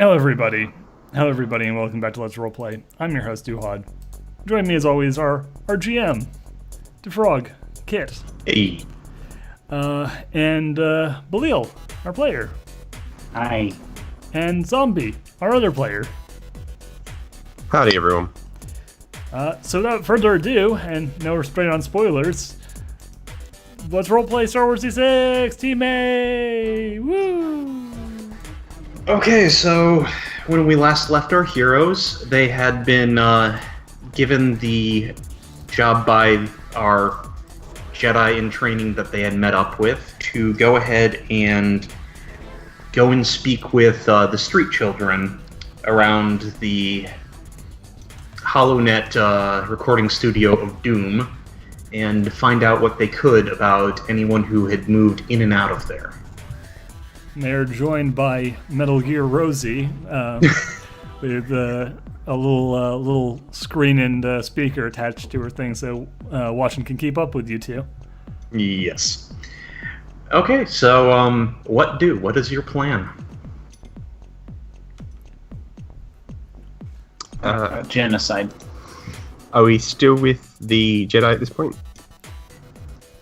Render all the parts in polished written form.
Hello everybody. Hello everybody and welcome back to Let's Roleplay. I'm your host Duhad. Joining me as always are our GM, DeFrog, Kit, Hey. and Balil, our player, Hi. and Zombie, our other player. Howdy, everyone. So without further ado, and no restraint on spoilers, let's roleplay Star Wars D6 Team A! Woo! Okay, so when we last left our heroes, they had been given the job by our Jedi in training that they had met up with to go ahead and go and speak with the street children around the HoloNet recording studio of Doom and find out what they could about anyone who had moved in and out of there. They're joined by Metal Gear Rosie with a little screen and speaker attached to her thing, so Washen can keep up with you two. Yes. Okay, so what do? What is your plan? Genocide. Are we still with the Jedi at this point?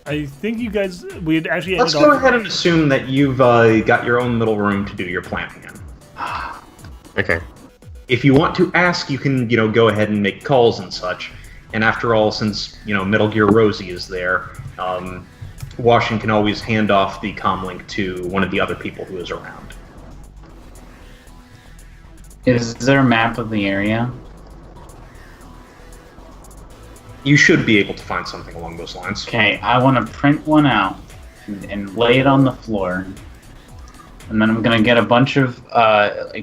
I think you guys, we'd actually Let's go ahead and assume that you've got your own little room to do your planning in. Okay. If you want to ask, you can, go ahead and make calls and such. And after all, since, Metal Gear Rosie is there, Washen can always hand off the comlink to one of the other people who is around. Is there a map of the area? You should be able to find something along those lines. Okay, I want to print one out and lay it on the floor. And then I'm going to get a bunch of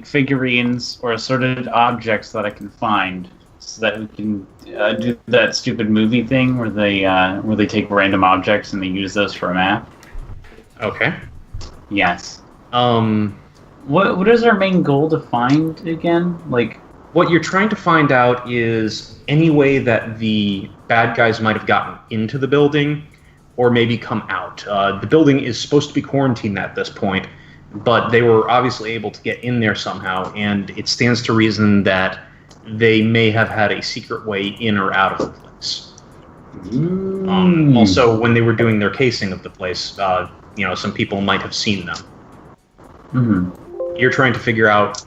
figurines or assorted objects that I can find so that we can do that stupid movie thing where they take random objects and they use those for a map. Okay. Yes. What is our main goal to find again? What you're trying to find out is any way that the bad guys might have gotten into the building or maybe come out. The building is supposed to be quarantined at this point, but they were obviously able to get in there somehow, and it stands to reason that they may have had a secret way in or out of the place. Also, when they were doing their casing of the place, some people might have seen them. Mm-hmm. You're trying to figure out,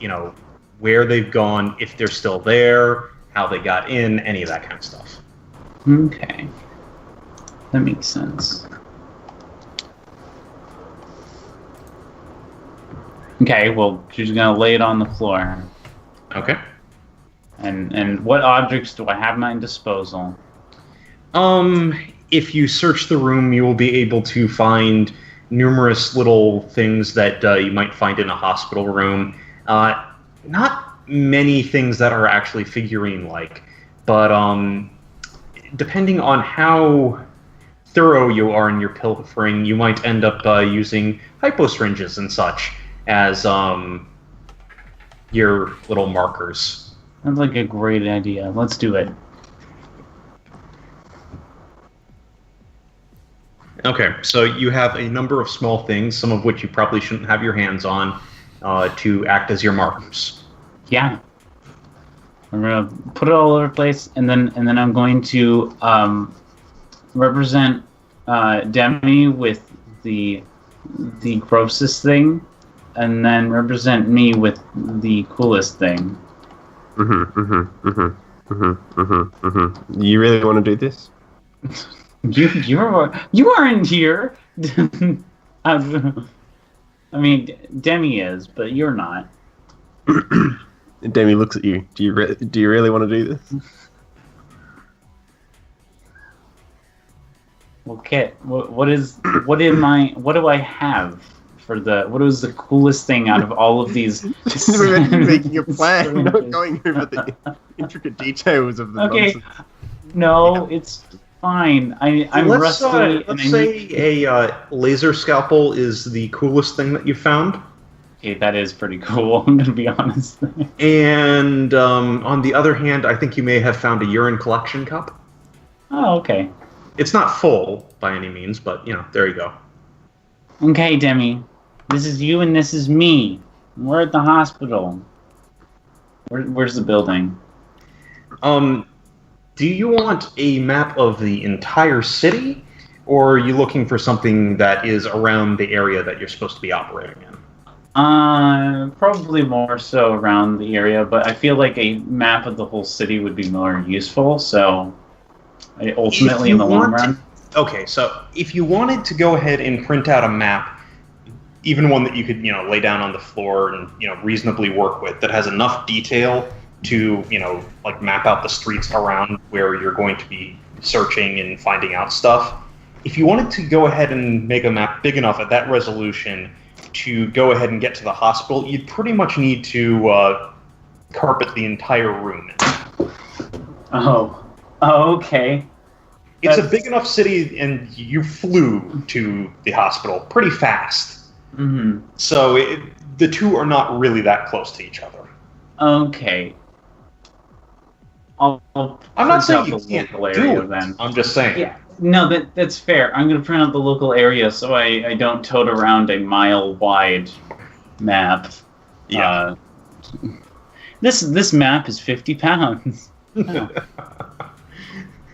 where they've gone, if they're still there, how they got in, any of that kind of stuff. Okay. That makes sense. Okay, well, she's gonna lay it on the floor. Okay. And what objects do I have at my disposal? If you search the room, you will be able to find numerous little things that you might find in a hospital room. Not many things that are actually figurine-like, but depending on how thorough you are in your pilfering, you might end up using hyposyringes and such as your little markers. Sounds like a great idea. Let's do it. Okay, so you have a number of small things, some of which you probably shouldn't have your hands on, to act as your markers. Yeah. I'm gonna put it all over the place, and then I'm going to represent Demi with the grossest thing, and then represent me with the coolest thing. You really want to do this? You aren't here. I mean, Demi is, but you're not. Demi looks at you. Do you really want to do this? Well, Kit, what do I have for what is the coolest thing out of all of these? We're making a plan, not going over the intricate details of the nonsense. No, it's fine. I'm rusty. Let's say a laser scalpel is the coolest thing that you found. Okay, that is pretty cool, I'm gonna be honest. And on the other hand, I think you may have found a urine collection cup. Oh, okay. It's not full by any means, but, there you go. Okay, Demi. This is you and this is me. We're at the hospital. Where's the building? Do you want a map of the entire city, or are you looking for something that is around the area that you're supposed to be operating in? Probably more so around the area, but I feel like a map of the whole city would be more useful. So, ultimately, in the long run. Okay, so if you wanted to go ahead and print out a map, even one that you could, lay down on the floor and, reasonably work with, that has enough detail to, map out the streets around where you're going to be searching and finding out stuff. If you wanted to go ahead and make a map big enough at that resolution to go ahead and get to the hospital, you'd pretty much need to carpet the entire room. Oh, okay. It's a big enough city, and you flew to the hospital pretty fast. Mm-hmm. So the two are not really that close to each other. Okay. I'm not saying you can't do it. Then. I'm just saying. Yeah. No, that's fair. I'm going to print out the local area so I don't tote around a mile-wide map. Yeah. This map is 50 pounds. Oh.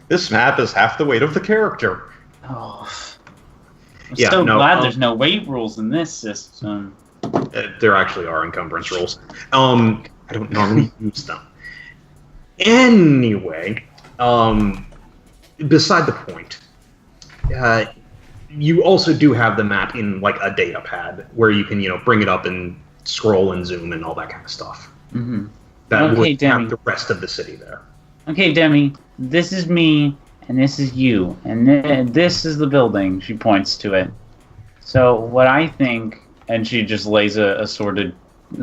This map is half the weight of the character. Oh. I'm so glad there's no weight rules in this system. There actually are encumbrance rules. I don't normally use them. Anyway, beside the point, you also do have the map in like a data pad where you can, bring it up and scroll and zoom and all that kind of stuff. Mm-hmm. That would have the rest of the city there. Okay, Demi, this is me, and this is you, and this is the building. She points to it. So what I think, and she just lays assorted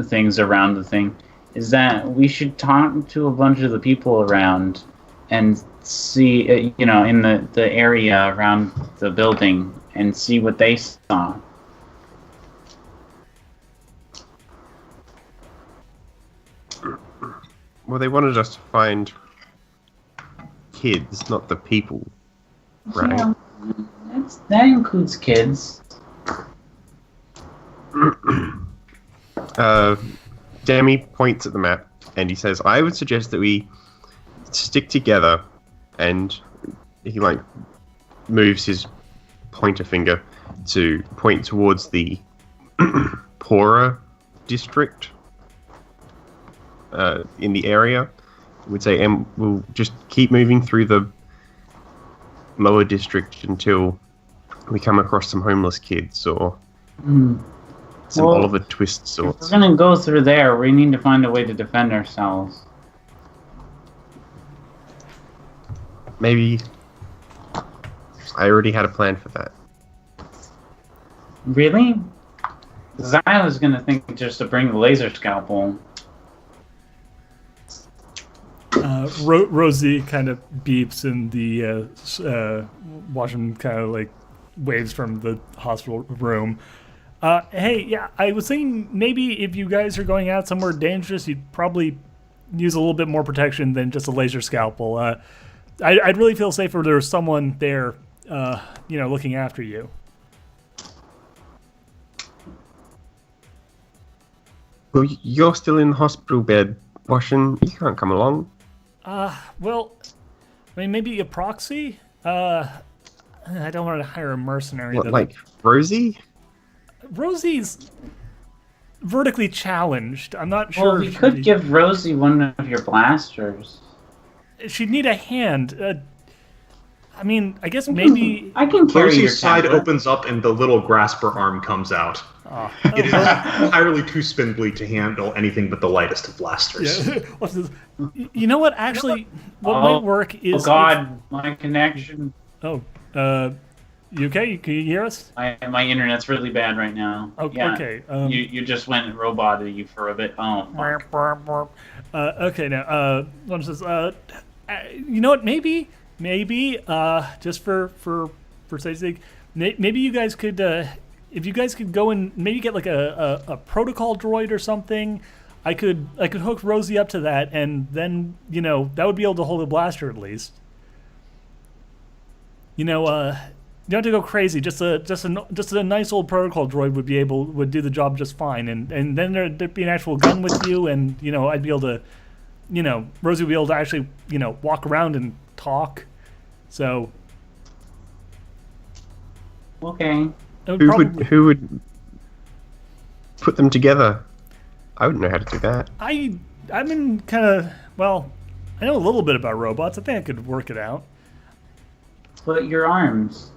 things around the thing, is that we should talk to a bunch of the people around and see, in the area around the building and see what they saw. Well, they wanted us to find kids, not the people, right? Yeah, that includes kids. Demi points at the map and he says, I would suggest that we stick together, and he moves his pointer finger to point towards the poorer district in the area. Would say, and we'll just keep moving through the lower district until we come across some homeless kids or some Oliver Twist sorts. If we're gonna go through there, we need to find a way to defend ourselves. Maybe I already had a plan for that. Really? Because I was gonna think just to bring the laser scalpel. Rosie kind of beeps, and the Washen kind of waves from the hospital room. Hey, yeah, I was thinking maybe if you guys are going out somewhere dangerous, you'd probably use a little bit more protection than just a laser scalpel. I'd really feel safer if there was someone there, looking after you. Well, you're still in the hospital bed, Washen. You can't come along. Well, I mean, maybe a proxy? I don't want to hire a mercenary. What, like Rosie? Rosie's vertically challenged. I'm not sure. Well, we could give Rosie one of your blasters. She'd need a hand. I mean, I guess maybe... I can carry your Rosie's side tablet. opens up and the little grasper arm comes out. It is entirely too spindly to handle anything but the lightest of blasters. Yeah. You know what? Actually, what might work is... Oh, God, my connection. You okay? Can you hear us? My internet's really bad right now. Okay. Yeah. Okay. You just went robot-y for a bit. Oh, fuck. Okay, now, one says, you know what? Maybe, just for safety's sake, maybe you guys could, if you guys could go and maybe get like a protocol droid or something, I could hook Rosie up to that, and then that would be able to hold a blaster at least. You don't have to go crazy. Just a nice old protocol droid would do the job just fine, and then there'd be an actual gun with you, and I'd be able to Rosie will be able to actually, walk around and talk. So. Okay. Who would put them together? I wouldn't know how to do that. I'm in kind of, I know a little bit about robots. I think I could work it out. But your arms.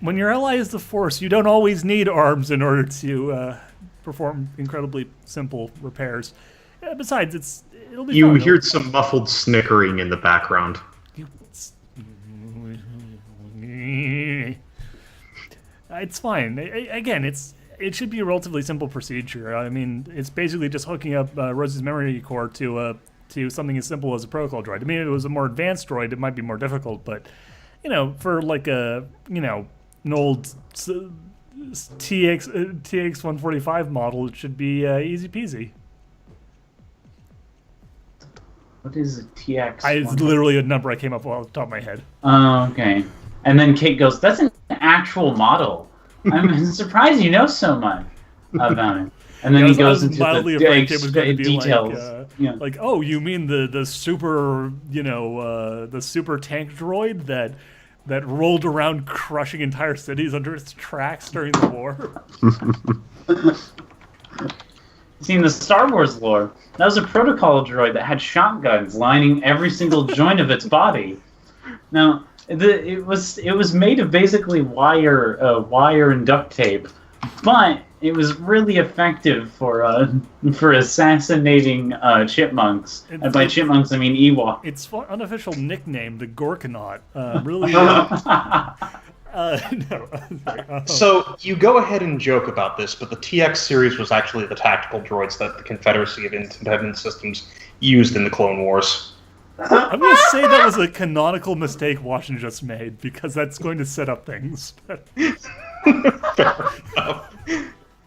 When your ally is the Force, you don't always need arms in order to perform incredibly simple repairs. Besides, it'll be You fun. heard some muffled snickering in the background. It's fine. Again, it should be a relatively simple procedure. I mean, it's basically just hooking up Rosie's memory core to something as simple as a protocol droid. I mean, if it was a more advanced droid, it might be more difficult, but for like an old TX 145 model, it should be easy peasy. What is a TX? It's literally a number I came up with off the top of my head. Oh, okay. And then Kate goes, "That's an actual model. I'm surprised you know so much about it." And then he goes into mildly the afraid it was going to be details. like, oh, you mean the super, the super tank droid that rolled around crushing entire cities under its tracks during the war? See, in the Star Wars lore, that was a protocol droid that had shotguns lining every single joint of its body. Now, it was made of basically wire and duct tape, but it was really effective for assassinating chipmunks. And by chipmunks, I mean Ewok. Its unofficial nickname, the Gorkanaut, really. No. So you go ahead and joke about this, but the TX series was actually the tactical droids that the Confederacy of Independent Systems used in the Clone Wars. I'm going to say that was a canonical mistake Washen just made, because that's going to set up things. Fair enough.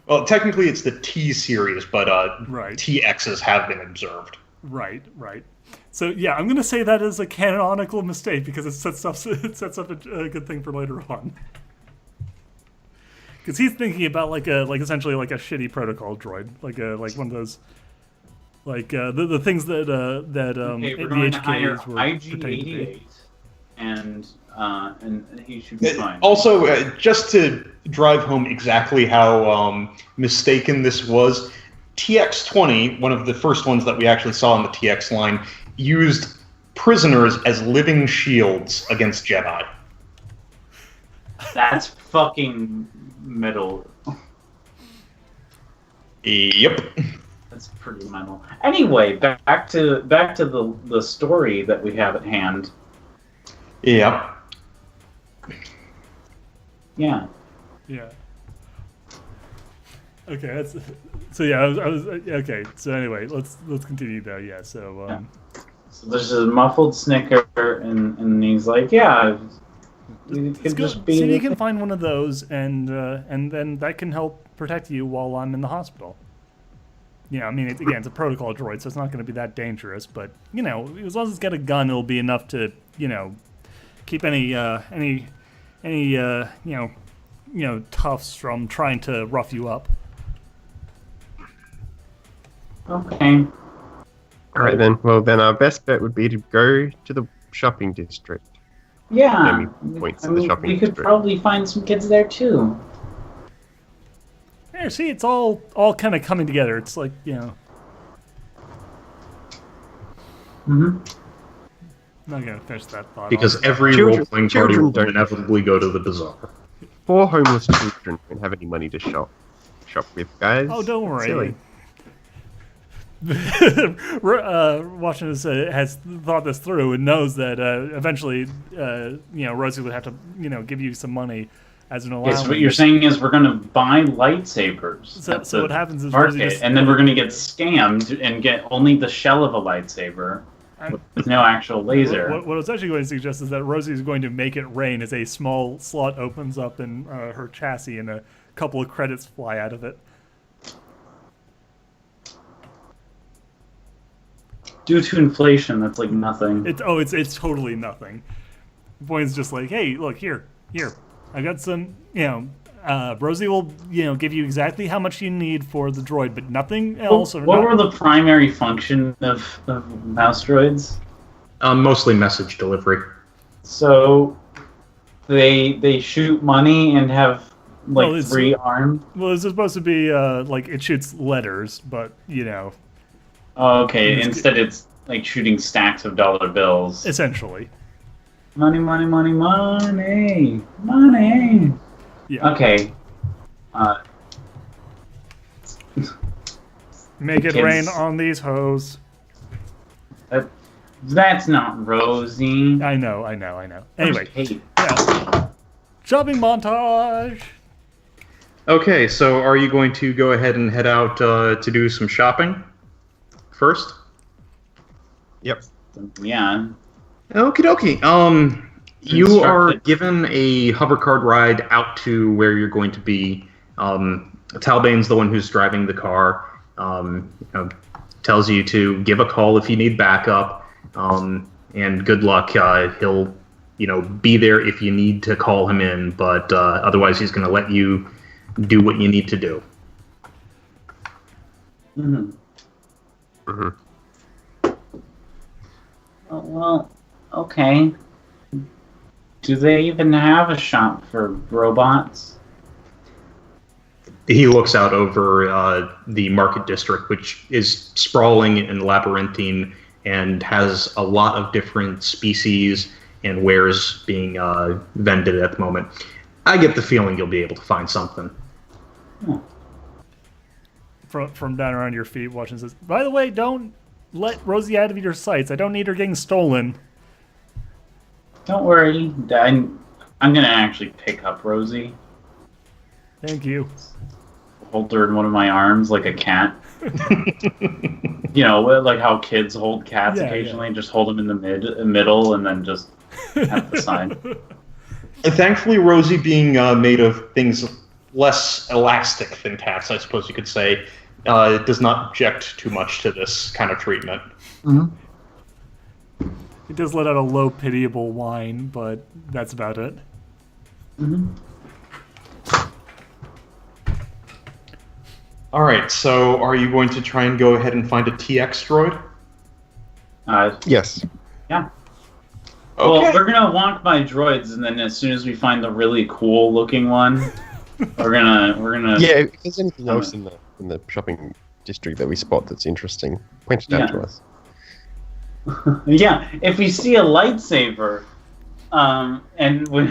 Well, technically it's the T series, but Right. TXs have been observed. Right. So yeah, I'm going to say that is a canonical mistake because it sets up a good thing for later on. Because he's thinking about essentially like a shitty protocol droid, like one of those, the things that Okay, we're the going to hire HKs were pretending to be. IG-88, and he should be fine. Also, just to drive home exactly how mistaken this was, TX-20, one of the first ones that we actually saw in the TX line, used prisoners as living shields against Jedi. That's fucking metal. Yep. That's pretty metal. Anyway, back to the story that we have at hand. Yep. Yeah. Yeah. Okay, so yeah, I was okay. So anyway, let's continue though. Yeah. So So there's a muffled snicker, and he's like, "Yeah, it could go, just be." see if you can find one of those, and then that can help protect you while I'm in the hospital. Yeah, I mean, it's a protocol droid, so it's not going to be that dangerous. But as long as it's got a gun, it'll be enough to keep any toughs from trying to rough you up. Okay. All right then. Well, then our best bet would be to go to the shopping district. Yeah. Maybe points at the shopping we could district. probably find some kids there too. There, see, it's all kind of coming together. It's like Mm-hmm. I'm not gonna finish that thought. Because honestly. every Children- role-playing party children will don't- inevitably go to the bazaar. 4 homeless children don't have any money to shop with, guys. Oh, don't worry. Silly. Washen has thought this through and knows that eventually, Rosie would have to, give you some money as an allowance. Yes, what you're saying is we're going to buy lightsabers. So what happens is Rosie market, just, and then we're going to get scammed and get only the shell of a lightsaber with no actual laser. What I was actually going to suggest is that Rosie is going to make it rain as a small slot opens up in her chassis and a couple of credits fly out of it. Due to inflation, that's like nothing. It's totally nothing. The point is just like, hey, look here. I got some, Rosie will, give you exactly how much you need for the droid, but nothing else. What were the primary function of mouse droids? Mostly message delivery. So they shoot money and have three arms. Well, it's supposed to be it shoots letters, but Oh, okay. Instead, it's like shooting stacks of dollar bills. Essentially. Money, money, money, money, money. Yeah. Okay. Make it rain on these hoes. That's not Rosie. I know. Anyway, yeah. Shopping montage. Okay, so are you going to go ahead and head out to do some shopping first? Yep. Yeah. Okie dokie. You are given a hovercard ride out to where you're going to be. Talbane's the one who's driving the car. Tells you to give a call if you need backup. And good luck. He'll, be there if you need to call him in, but otherwise he's going to let you do what you need to do. Mm-hmm. Mm-hmm. Oh, well, okay. Do they even have a shop for robots? He looks out over the market district, which is sprawling and labyrinthine and has a lot of different species and wares being vended at the moment. I get the feeling you'll be able to find something. Oh. From down around your feet, Washen says, by the way, don't let Rosie out of your sights. I don't need her getting stolen. Don't worry. I'm going to actually pick up Rosie. Thank you. Hold her in one of my arms like a cat. Like how kids hold cats occasionally. Yeah. Just hold them in the middle and then just at the side. And thankfully, Rosie being made of things less elastic than cats, I suppose you could say, does not object too much to this kind of treatment. Mm-hmm. It does let out a low, pitiable whine, but that's about it. Mm-hmm. All right, so are you going to try and go ahead and find a TX droid? Yes. Yeah. Okay. Well, we're gonna walk by droids, and then as soon as we find the really cool-looking one, we're gonna. Yeah. If there's anything else in the shopping district that we spot that's interesting, point it out to us. Yeah. If we see a lightsaber, and we.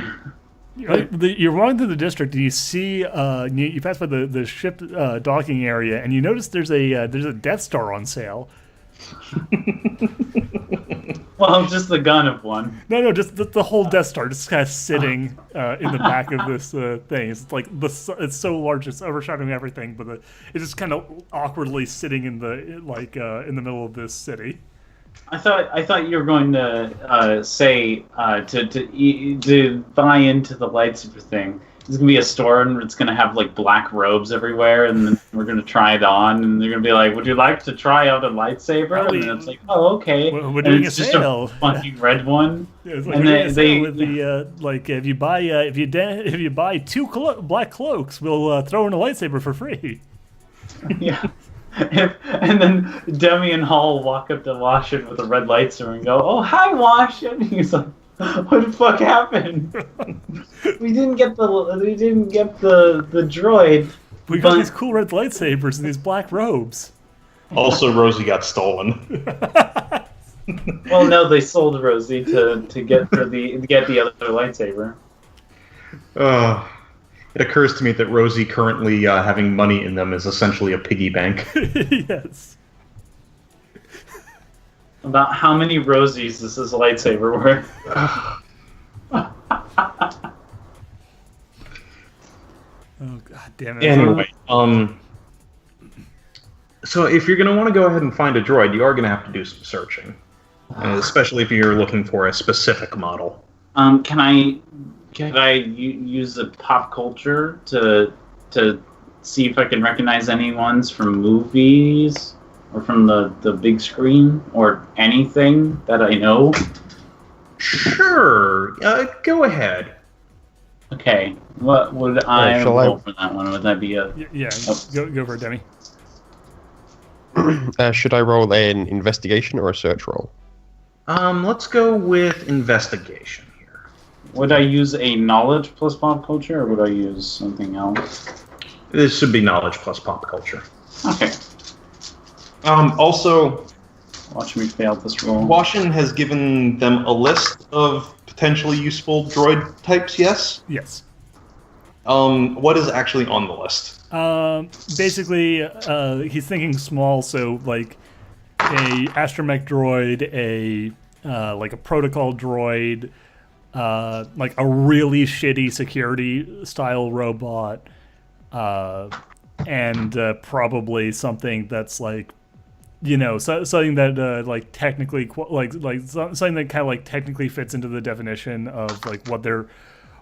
You're walking through the district, and you see you pass by the ship docking area, and you notice there's a Death Star on sale. Well, just the gun of one. No, just the whole Death Star, just kind of sitting in the back of this thing. It's like it's so large, it's overshadowing everything, but it's just kind of awkwardly sitting in the middle of this city. I thought you were going to say to buy into the lightsaber thing. There's gonna be a store and it's gonna have like black robes everywhere, and then we're gonna try it on, and they're gonna be like, "Would you like to try out a lightsaber?" And then it's like, "Oh, okay." We're doing it's a sale. Just a funky red one. Yeah, it's like And they with the if you buy two black cloaks, we'll throw in a lightsaber for free. Yeah. And then Demi and Hall walk up to Washen with a red lightsaber and go, "Oh, hi, Washen." He's like, "What the fuck happened? We didn't get the droid. We got these cool red lightsabers and these black robes." Also, Rosie got stolen. Well, no, they sold Rosie to get the other lightsaber. It occurs to me that Rosie currently having money in them is essentially a piggy bank. Yes. About how many Rosies is this lightsaber worth? Oh, god damn it. Anyway, so if you're going to want to go ahead and find a droid, you are going to have to do some searching. Especially if you're looking for a specific model. Can I use the pop culture to see if I can recognize any ones from movies or from the big screen or anything that I know? Sure. Go ahead. Okay, what would I shall I- roll for that one? Would that be a... Yeah, go for it, Demi. Should I roll an investigation or a search roll? Let's go with investigation here. Would I use a knowledge plus pop culture, or would I use something else? This should be knowledge plus pop culture. Okay, Also, watch me fail this roll. Washen has given them a list of potentially useful droid types, yes? Yes. What is actually on the list? Basically, he's thinking small, so like a astromech droid, like a protocol droid, like a really shitty security style robot, and probably something that's like, something that like technically something that kind of like technically fits into the definition of like what they're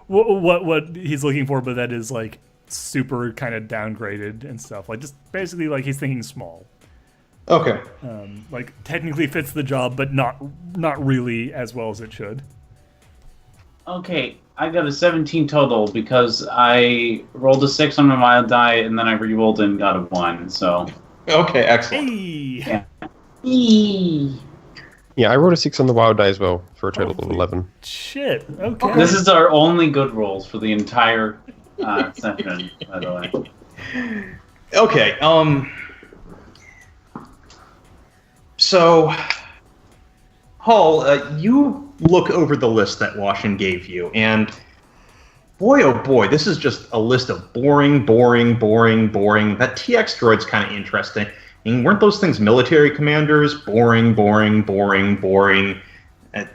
what he's looking for, but that is like super kind of downgraded and stuff. Like just basically like he's thinking small. Okay. Like technically fits the job, but not really as well as it should. Okay, I got a 17 total because I rolled a 6 on my wild die, and then I re-rolled and got a 1, so... Okay, excellent. Hey! Eee. Yeah, I rolled a 6 on the wild die as well, for a total of Holy 11. Shit. Okay. This is our only good rolls for the entire session, by the way. Okay, so, Hall, you look over the list that Washen gave you, and boy, oh boy, this is just a list of boring. That TX droid's kind of interesting. I mean, weren't those things military commanders? Boring.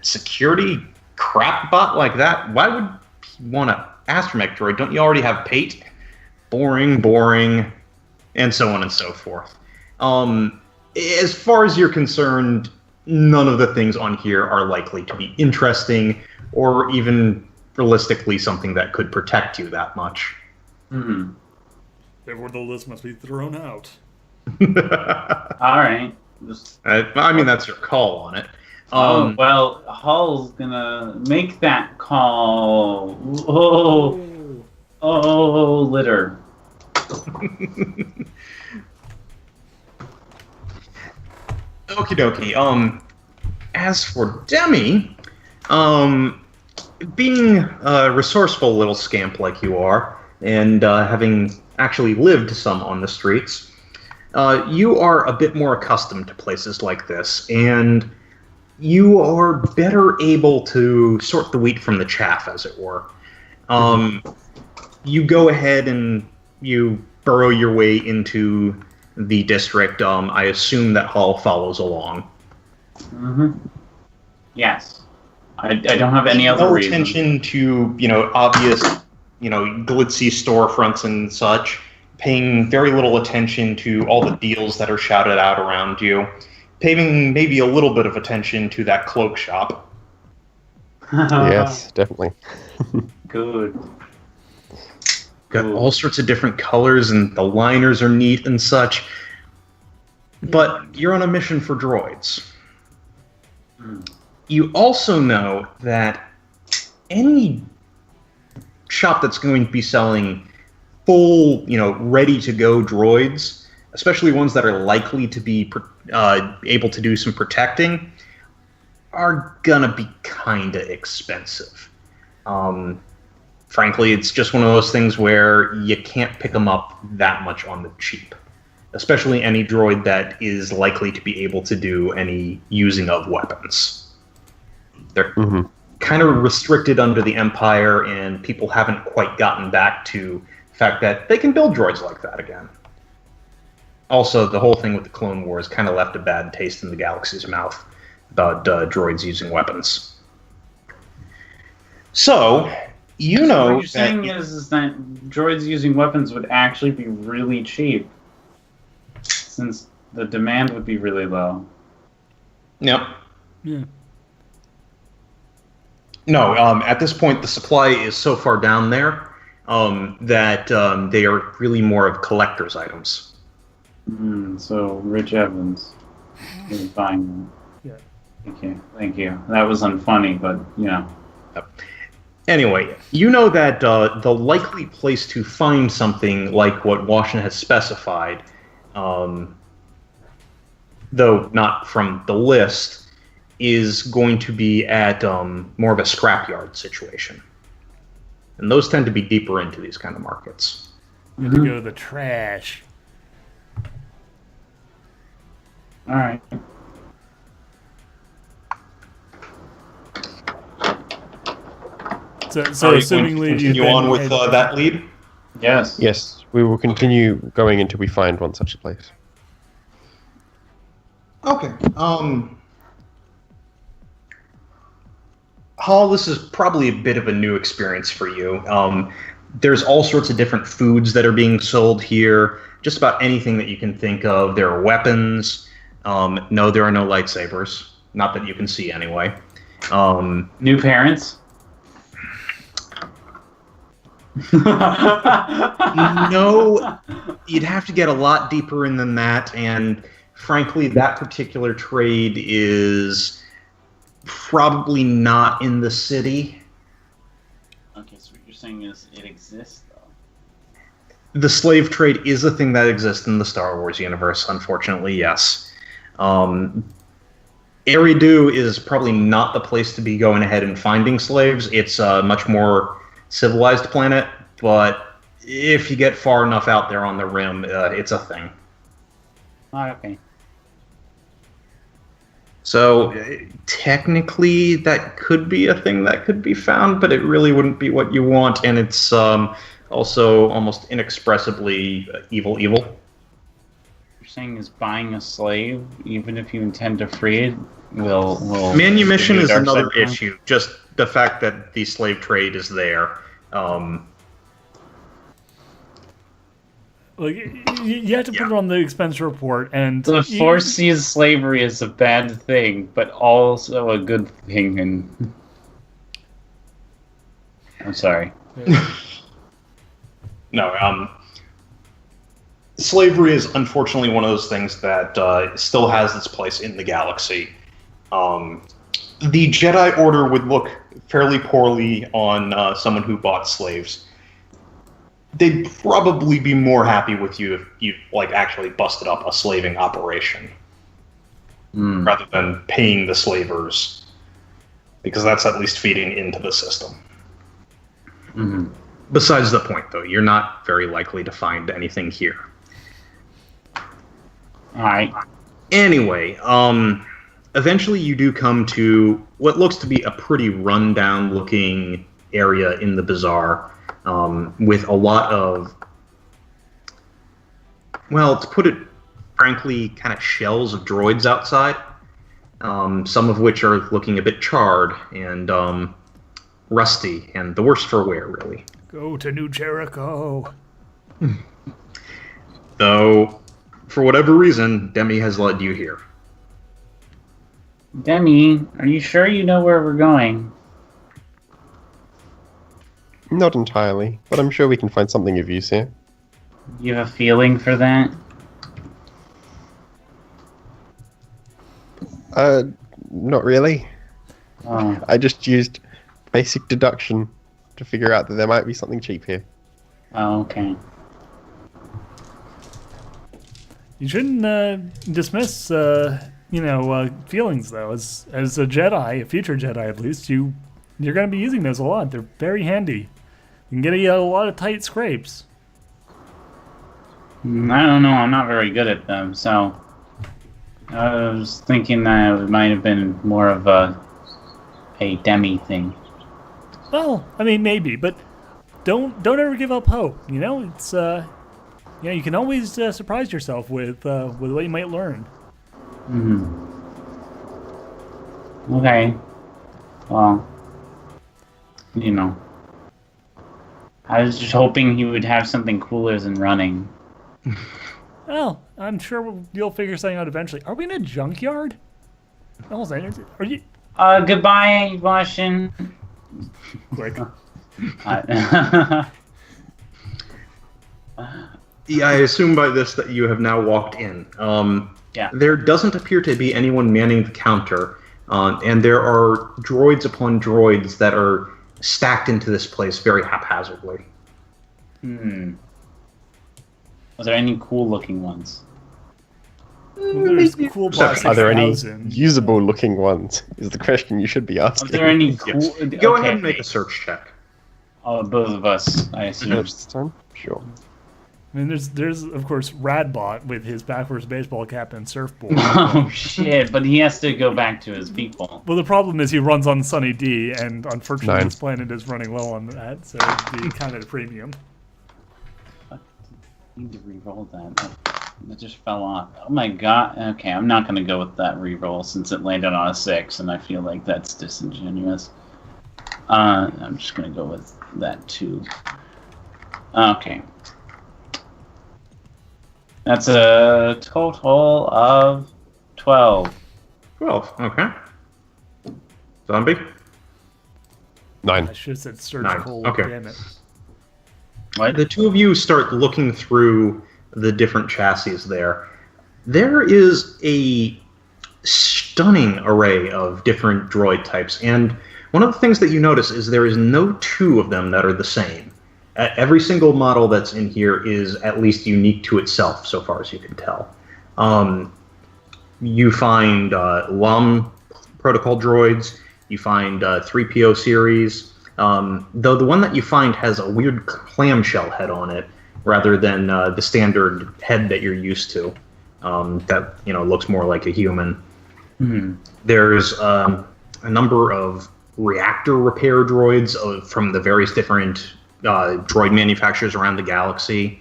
Security crap bot like that? Why would you want an astromech droid? Don't you already have Pate? Boring, and so on and so forth. As far as you're concerned, none of the things on here are likely to be interesting or even realistically something that could protect you that much. Mm-hmm. Therefore, the list must be thrown out. Alright. I mean, that's your call on it. Well, Hull's gonna make that call. Oh, litter. Okie dokie. As for Demi, being a resourceful little scamp like you are, and having actually lived some on the streets, you are a bit more accustomed to places like this, and you are better able to sort the wheat from the chaff, as it were. You go ahead and you burrow your way into the district. I assume that Hall follows along. Mm-hmm. Yes. I don't have any other no reason. attention to, obvious, glitzy storefronts and such. Paying very little attention to all the deals that are shouted out around you. Paying maybe a little bit of attention to that cloak shop. Yes, definitely. Good. Got all sorts of different colors, and the liners are neat and such. But you're on a mission for droids. You also know that any shop that's going to be selling full, ready-to-go droids, especially ones that are likely to be able to do some protecting, are gonna be kinda expensive. Frankly, it's just one of those things where you can't pick them up that much on the cheap. Especially any droid that is likely to be able to do any using of weapons. They're kind of restricted under the Empire, and people haven't quite gotten back to the fact that they can build droids like that again. Also, the whole thing with the Clone Wars kind of left a bad taste in the galaxy's mouth about droids using weapons. So, What you're saying is that droids using weapons would actually be really cheap, since the demand would be really low. Yep. Yeah. No, at this point, the supply is so far down there that they are really more of collector's items. So, Rich Evans is buying them. Yeah. Thank you. That was unfunny, but, Yep. Anyway, you know that the likely place to find something like what Washen has specified, though not from the list, is going to be at more of a scrapyard situation. And those tend to be deeper into these kind of markets. We have to go to the trash. All right. So Are you going to assumingly continue on with that lead? Yes. Yes, we will continue going until we find one such a place. Okay. Hall, this is probably a bit of a new experience for you. There's all sorts of different foods that are being sold here. Just about anything that you can think of. There are weapons. No, there are no lightsabers. Not that you can see anyway. New parents? No, you'd have to get a lot deeper in than that, and frankly, that particular trade is probably not in the city. Okay, so what you're saying is it exists, though. The slave trade is a thing that exists in the Star Wars universe, unfortunately, yes. Eridu is probably not the place to be going ahead and finding slaves. It's a much more civilized planet, but if you get far enough out there on the rim, it's a thing. Oh, okay. So technically, that could be a thing that could be found, but it really wouldn't be what you want, and it's also almost inexpressibly evil. You're saying is buying a slave, even if you intend to free it, will manumission is dark another side issue. Just the fact that the slave trade is there. Like, you have to put it on the expense report, and The Force sees slavery as a bad thing, but also a good thing. And I'm sorry. No, slavery is unfortunately one of those things that still has its place in the galaxy. The Jedi Order would look fairly poorly on someone who bought slaves. They'd probably be more happy with you if you actually busted up a slaving operation rather than paying the slavers, because that's at least feeding into the system. Mm-hmm. Besides the point, though, you're not very likely to find anything here. All right. Anyway, eventually you do come to what looks to be a pretty run-down-looking area in the bazaar, with a lot of, well, to put it frankly, kind of shells of droids outside, some of which are looking a bit charred and rusty, and the worse for wear, really. go to New Jericho. Though, for whatever reason, Demi has led you here. Demi, are you sure you know where we're going? Not entirely, but I'm sure we can find something of use here. You have a feeling for that? Not really. Oh. I just used basic deduction to figure out that there might be something cheap here. Oh, okay. You shouldn't dismiss, feelings though. As a Jedi, a future Jedi at least, you're going to be using those a lot. They're very handy. You can get a lot of tight scrapes. I don't know. I'm not very good at them, so I was thinking that it might have been more of a Demi thing. Well, I mean, maybe, but don't ever give up hope. You know, it's you can always surprise yourself with what you might learn. Okay. Well, I was just hoping he would have something cooler than running. Well, I'm sure you'll figure something out eventually. Are we in a junkyard? Are you Goodbye, Washen. quick? Yeah, I assume by this that you have now walked in. Yeah. There doesn't appear to be anyone manning the counter, and there are droids upon droids that are stacked into this place very haphazardly. Hmm. Was there any cool-looking ones? Well, there's cool boxes. Are there any 6,000. usable-looking ones? Is the question you should be asking. Are there any cool? Yes. Go ahead and make a search check. Oh, both of us, I assume. This time? Sure. I mean, there's of course Radbot with his backwards baseball cap and surfboard. Oh shit! But he has to go back to his people. Well, the problem is he runs on Sunny D, and unfortunately 9. this planet is running low on that, so it'd be kind of a premium. I need to re-roll that. That just fell off. Oh my god. Okay, I'm not gonna go with that re-roll since it landed on a 6, and I feel like that's disingenuous. I'm just gonna go with that 2. Okay. That's a total of 12. 12. Okay. Zombie. 9. I should have said surgical. Okay. Damn it. What? The two of you start looking through the different chassis there. There is a stunning array of different droid types, and one of the things that you notice is there is no two of them that are the same. Every single model that's in here is at least unique to itself, so far as you can tell. You find LUM protocol droids, you find 3PO series, though the one that you find has a weird clamshell head on it, rather than the standard head that you're used to, that looks more like a human. Hmm. There's a number of reactor repair droids from the various different droid manufacturers around the galaxy.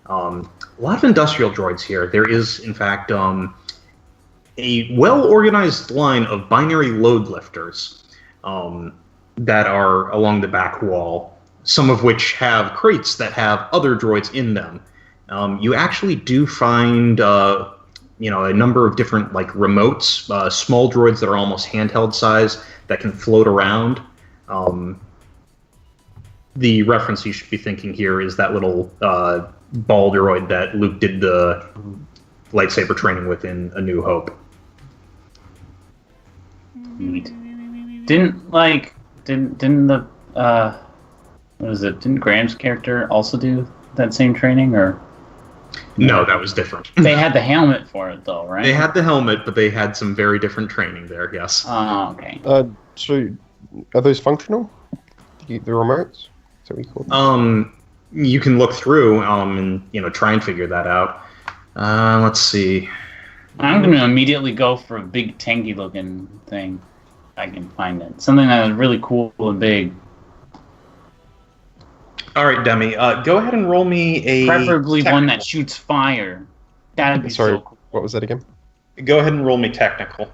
A lot of industrial droids here. There is, in fact, a well-organized line of binary load lifters that are along the back wall, some of which have crates that have other droids in them. You actually do find a number of different remotes, small droids that are almost handheld size that can float around. The reference you should be thinking here is that little ball droid that Luke did the lightsaber training with in A New Hope. Neat. Didn't the what is it? Didn't Graham's character also do that same training, or? No, that was different. They had the helmet for it, though, right? They had the helmet, but they had some very different training there, yes. Oh, okay. So, are those functional? The remotes? Is that what you call them? You can look through and try and figure that out. Let's see. I'm going to immediately go for a big tanky-looking thing. If I can find it. Something that is really cool and big. All right, Demi. Go ahead and roll me a. Preferably technical. one that shoots fire. That'd be Sorry, so cool. what was that again? Go ahead and roll me technical.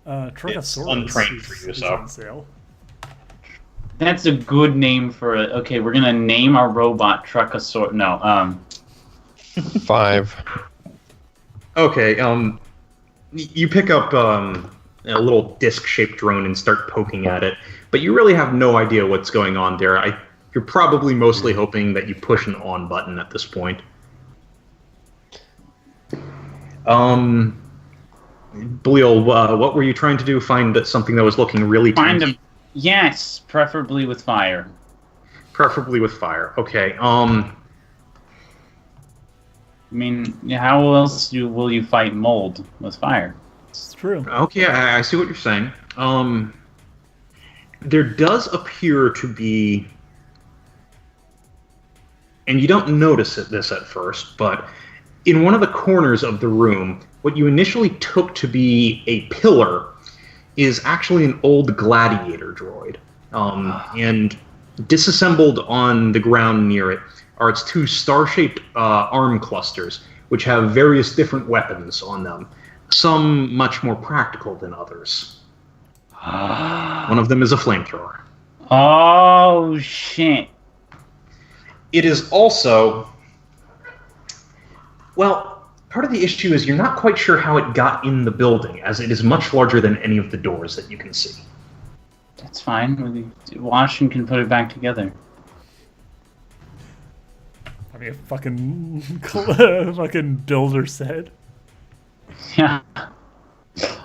Truckosaurus untrained for you, is so. on sale. That's a good name for it. Okay, we're gonna name our robot Truckosaurus. No, 5. Okay. You pick up a little disc-shaped drone and start poking at it, but you really have no idea what's going on there. You're probably mostly hoping that you push an on button at this point. Belial, what were you trying to do? Find something that was looking really find tanky? a yes, preferably with fire. Preferably with fire. Okay. I mean, how else will you fight mold with fire? It's true. Okay, I see what you're saying. There does appear to be, and you don't notice this at first, but in one of the corners of the room, what you initially took to be a pillar is actually an old gladiator droid. And disassembled on the ground near it are its 2 star-shaped arm clusters, which have various different weapons on them, some much more practical than others. One of them is a flamethrower. Oh, shit. It is also, well, part of the issue is you're not quite sure how it got in the building, as it is much larger than any of the doors that you can see. That's fine. Washen can put it back together. I mean, a fucking builder said. Yeah.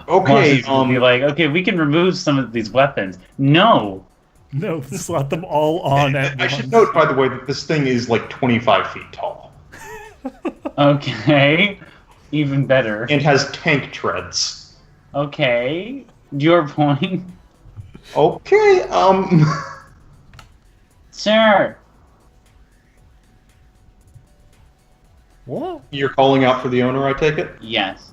Okay, Washen's gonna be like, okay, we can remove some of these weapons. No, No, slot them all on at I once. should note, by the way, that this thing is like 25 feet tall. Okay. Even better. And has tank treads. Okay. Your point. Okay, Sir. What? You're calling out for the owner, I take it? Yes.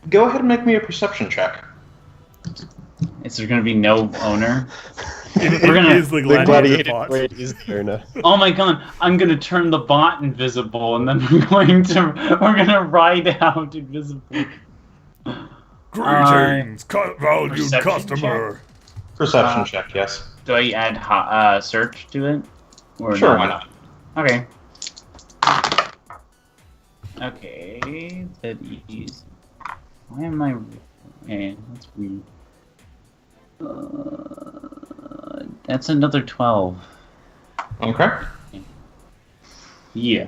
Go ahead and make me a perception check. Is there going to be no owner? It We're gonna- is the The gladiator gladiator bot. blade is the owner. Oh my god, I'm going to turn the bot invisible and then we're going to ride out invisible. Greetings, valued Perception customer. Perception check, yes. Do I add search to it? Or Sure, no? why not? Okay. Okay, that is. Why am I? Okay, that's weird. That's another 12. Okay. Yeah.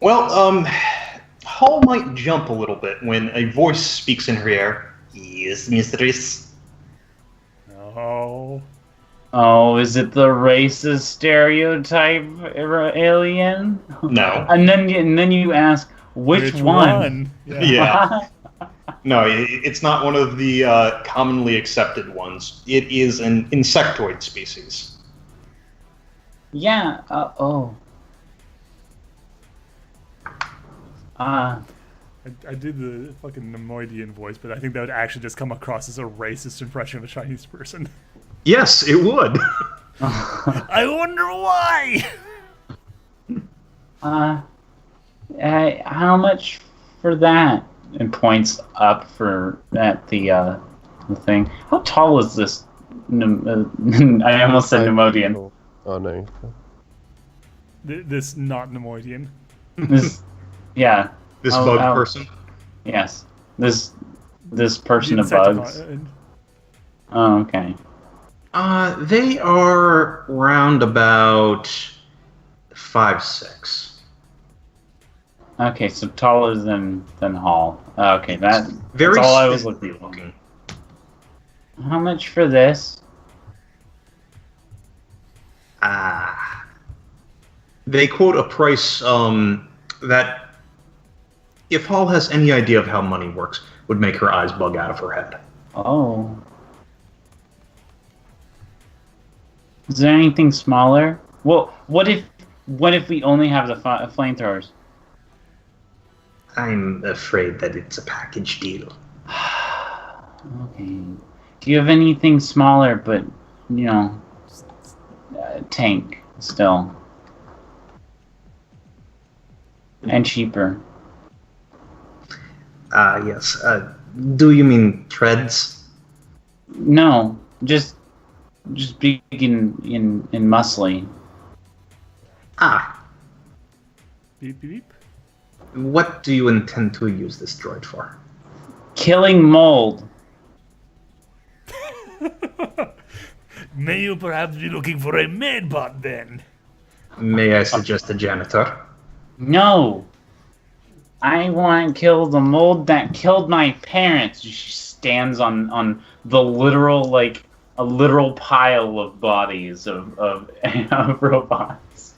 Well, Hall might jump a little bit when a voice speaks in her ear. Yes, mistress. Oh. Oh, is it the racist stereotype alien? No. And then you ask which one? Yeah. No, it's not one of the commonly accepted ones. It is an insectoid species. Yeah. Oh. I did the fucking Nemoidian voice, but I think that would actually just come across as a racist impression of a Chinese person. Yes, it would. I wonder why. How much for that? And points up at the thing. How tall is this? I almost said Nemodian. Oh no. This not Nemoidian. This, yeah. This Oh, bug ow. person. Yes. This person of Insecticon- bugs. Oh, okay. They are round about 5'6". Okay, so taller than Hall. Okay, that's Very all I was skinny looking for. looking. How much for this? They quote a price that, if Hall has any idea of how money works, would make her eyes bug out of her head. Oh. Is there anything smaller? Well, what if we only have the flamethrowers? I'm afraid that it's a package deal. Okay. Do you have anything smaller, but tank still, and cheaper? Yes. Do you mean treads? No, just big in muscly. Beep beep. What do you intend to use this droid for? Killing mold. May you perhaps be looking for a maid bot then? May I suggest a janitor? No. I want to kill the mold that killed my parents. She stands on the literal, like, a literal pile of bodies of robots.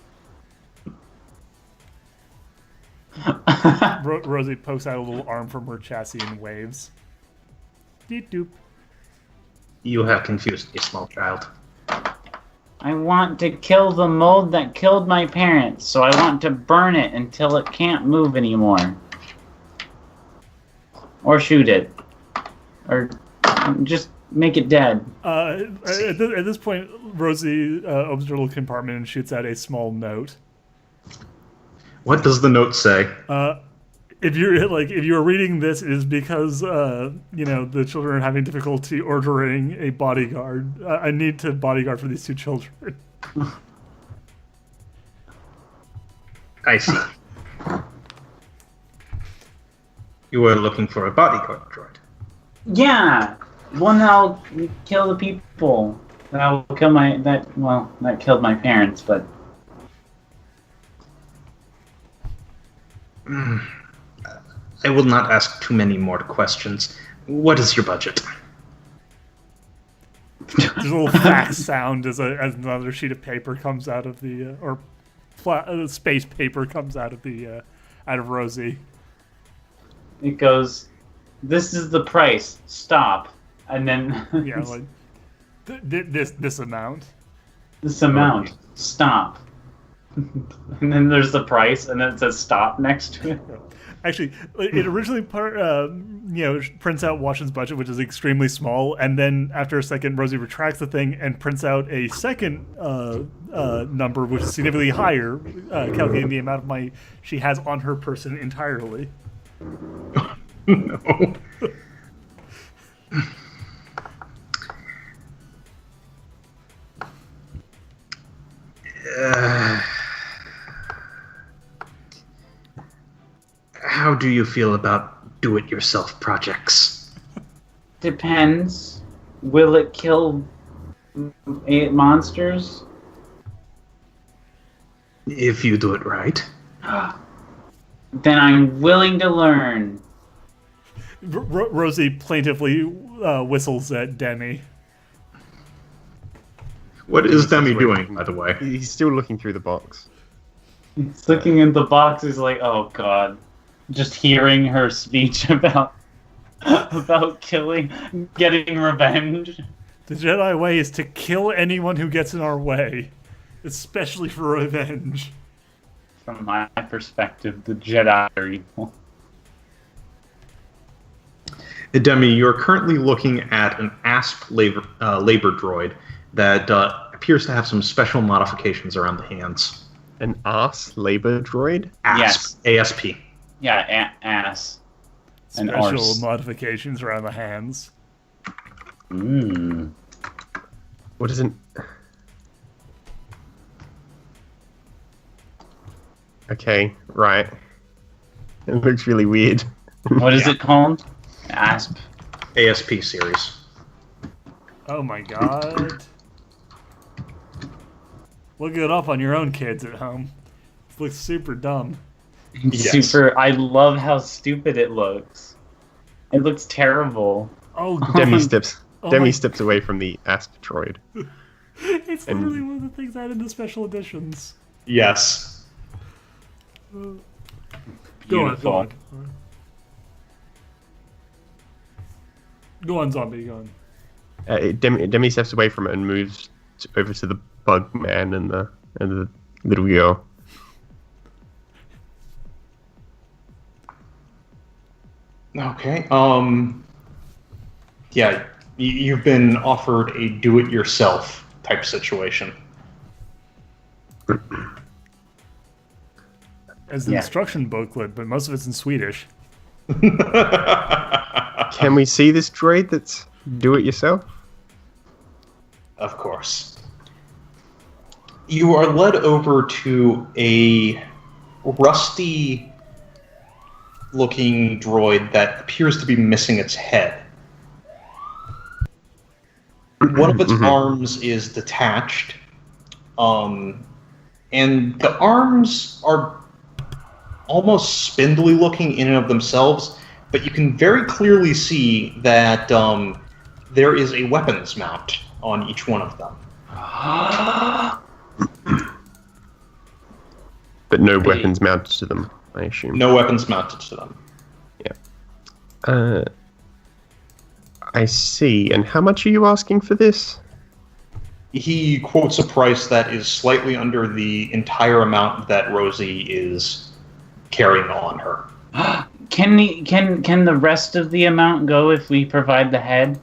Rosie pokes out a little arm from her chassis and waves. Deep doop. You have confused me, small child. I want to kill the mold that killed my parents, so I want to burn it until it can't move anymore. Or shoot it. Or just make it dead. At this point, Rosie opens her little compartment and shoots out a small note. What does the note say? If you're reading this, it is because the children are having difficulty ordering a bodyguard. I need to bodyguard for these two children. I see. You were looking for a bodyguard droid. Yeah, one that'll kill the people. That'll kill that killed my parents, but I will not ask too many more questions. What is your budget? There's a little fax sound as another sheet of paper comes out of the space paper comes out of Rosie. It goes, "This is the price. Stop." And then Yeah, like this amount. this amount. Stop. And then there's the price, and then it says "stop" next to it. Actually, it originally prints out Washen's budget, which is extremely small, and then after a second, Rosie retracts the thing and prints out a second number, which is significantly higher, calculating the amount of money she has on her person entirely. No. How do you feel about do-it-yourself projects? Depends. Will it kill 8 monsters? If you do it right. Then I'm willing to learn. Rosie plaintively whistles at Demi. What is Demi doing, by the way? He's still looking through the box. He's looking in the box. He's like, "Oh God!" Just hearing her speech about killing, getting revenge. The Jedi way is to kill anyone who gets in our way, especially for revenge. From my perspective, the Jedi are evil. Demi, you're currently looking at an ASP labor droid that appears to have some special modifications around the hands. An arse labor droid? ASP. Yes. ASP. Yeah, ass. And Special arse. modifications around the hands. Mmm. What is an... Okay, right. It looks really weird. What is it called? Asp. ASP series. Oh my god. Look it up on your own kids at home. It looks super dumb. Yes. Super. I love how stupid it looks. It looks terrible. Oh, Demi steps Oh Demi my- steps away from the asp droid. it's And- literally one of the things added into special editions. Yes. Go on, Beautiful. go on. Go on, zombie, go on. Demi steps away from it and moves over to the bug man and the little girl. Okay. Yeah, you've been offered a do-it-yourself type situation. As the Yeah. instruction booklet, but most of it's in Swedish. Can we see this droid that's do it yourself? Of course. You are led over to a rusty looking droid that appears to be missing its head. One of its arms is detached, and the arms are almost spindly looking in and of themselves, but you can very clearly see that there is a weapons mount on each one of them. But no weapons mounted to them, I assume. No weapons mounted to them. I see. And how much are you asking for this? He quotes a price that is slightly under the entire amount that Rosie is carrying on her. Can the rest of the amount go if we provide the head?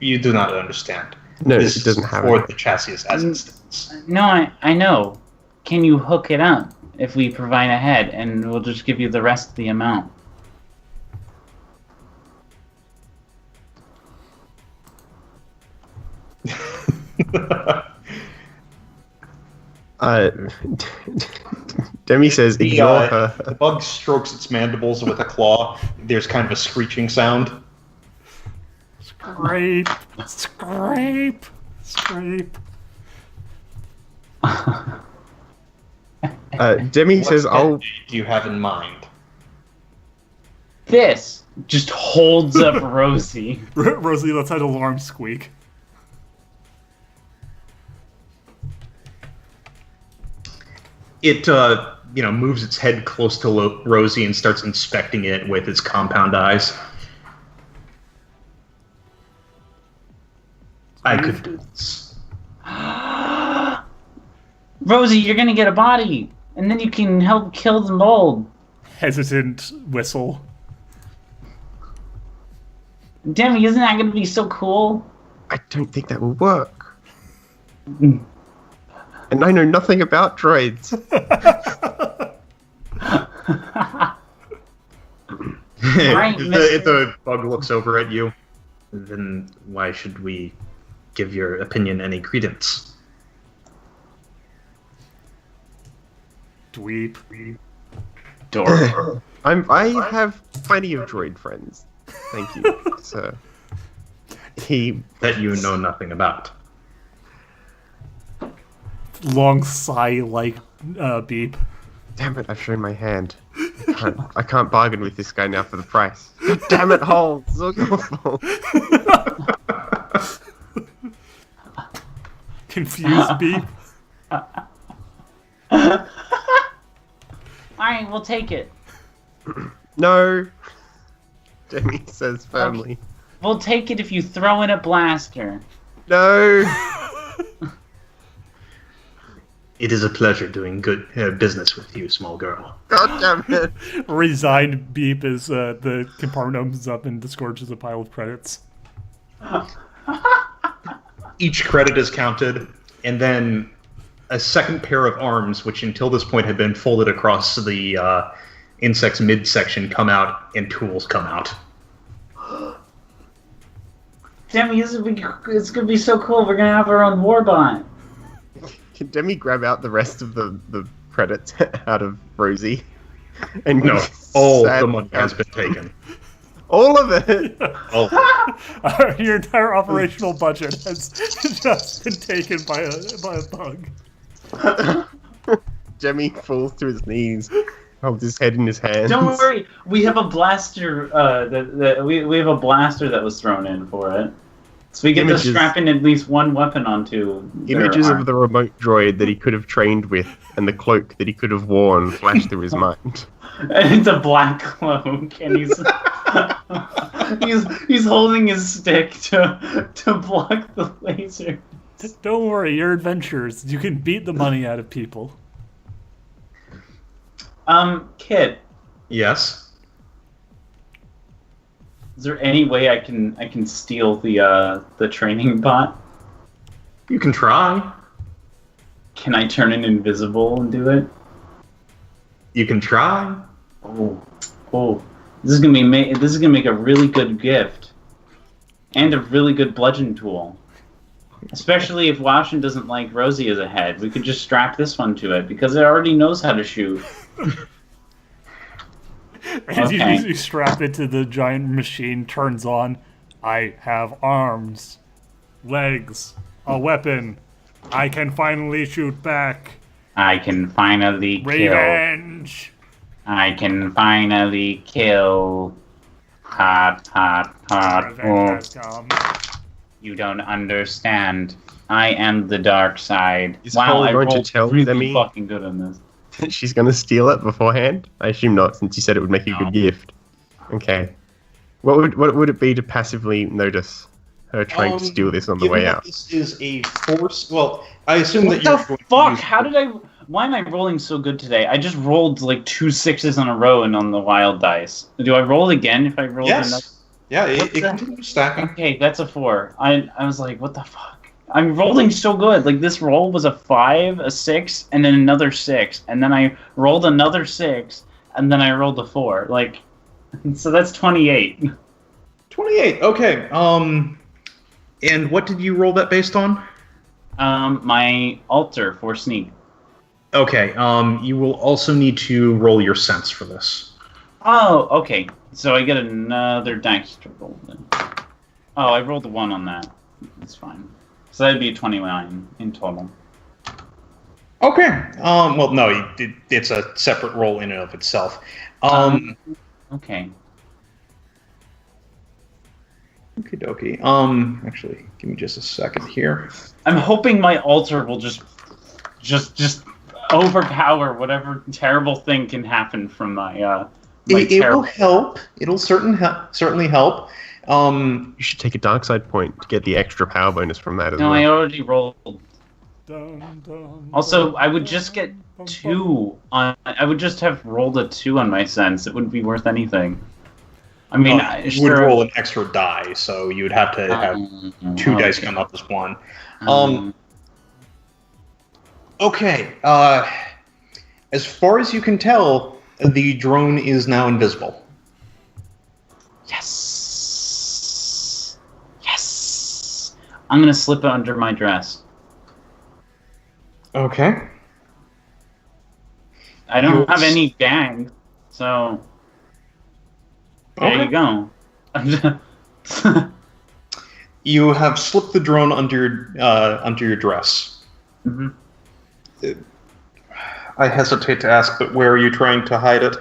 You do not understand. No, This it doesn't is have for it. the chassis as it stands. No, I know. Can you hook it up if we provide a head, and we'll just give you the rest of the amount? Demi says, ignore her. The bug strokes its mandibles with a claw. There's kind of a screeching sound. Scrape, scrape, scrape. Demi What says, head I'll... do you have in mind? this. Just holds up Rosie. Rosie lets out an alarm squeak. It moves its head close to Rosie and starts inspecting it with its compound eyes. I could do this. Rosie, you're gonna get a body, and then you can help kill the mold. Hesitant whistle. Demi, isn't that gonna be so cool? I don't think that will work. And I know nothing about droids. Right, If the bug looks over at you, then why should we give your opinion any credence? Dweep. Door. I have plenty of droid friends. Thank you, sir. That you know nothing about. Long sigh like beep. Damn it! I've shown my hand. I can't bargain with this guy now for the price. God damn it, Hall! It's all your fault. Confused beep. Alright, we'll take it. No, Demi says firmly. We'll take it if you throw in a blaster. No. It is a pleasure doing good business with you, small girl. God damn it. Resigned beep as the compartment opens up and disgorges a pile of credits. Each credit is counted, and then a second pair of arms, which until this point had been folded across the insect's midsection, come out, and tools come out. Demi, it's gonna be so cool. We're gonna have our own warbot. Can Demi grab out the rest of the credits out of Rosie? And No, all sad the money has been taken. All of it. Oh, Your entire operational budget has just been taken by a bug. Demi falls to his knees, holds his head in his hands. Don't worry, we have a blaster. We have a blaster that was thrown in for it, so we get to strap in at least one weapon onto. Images of the remote droid that he could have trained with, and the cloak that he could have worn, flashed through his mind. And it's a black cloak, and he's he's holding his stick to block the laser. Don't worry, your adventures. You can beat the money out of people. Kit, yes. is there any way I can steal the training bot? You can try. Can I turn it invisible and do it? You can try. Oh, this is gonna make a really good gift, and a really good bludgeon tool. Especially if Washen doesn't like Rosie as a head, we could just strap this one to it because it already knows how to shoot. Okay. You strap it to the giant machine, turns on. I have arms, legs, a weapon. I can finally shoot back. I can finally kill. Revenge. I can finally kill. Hot, hot, hot. Revenge has come. You don't understand. I am the dark side. Is Wow, Hall I going to rolled tell really Demi- fucking good on this. She's going to steal it beforehand? I assume not, since you said it would make a good gift. Okay. What would it be to passively notice her trying to steal this on the way out? This is a force. Well, I assume What that you're the going to fuck? use- How did I... Why am I rolling so good today? I just rolled like 2 6s in a row and on the wild dice. Do I roll again if I roll another? Yes. Yeah, it the- continues stacking. Okay, that's a 4. I was like, what the fuck? I'm rolling so good. Like, this roll was a 5, a 6, and then another 6. And then I rolled another 6, and then I rolled a 4. Like, so that's 28. 28. Okay. And what did you roll that based on? My altar for sneak. Okay. You will also need to roll your sense for this. Oh, okay. So I get another dice to roll then. Oh, I rolled a 1 on that. That's fine. So that'd be a 29 in total. Okay. Well, no, it's a separate roll in and of itself. Okay. Okie dokie. Actually, give me just a second here. I'm hoping my altar will just overpower whatever terrible thing can happen from my It will help. It'll certainly help. You should take a dark side point to get the extra power bonus from that as No, well. I already rolled. Dun, dun, Also, dun, I would just get dun, 2 on. I would just have rolled a 2 on my sense. It wouldn't be worth anything. I mean, You would roll an extra die, so you would have to have 2 dice come up as 1. Okay. As far as you can tell, the drone is now invisible. Yes. Yes. I'm gonna slip it under my dress. Okay. I don't have any bag, so there you go. You have slipped the drone under your dress. Mm-hmm. I hesitate to ask, but where are you trying to hide it?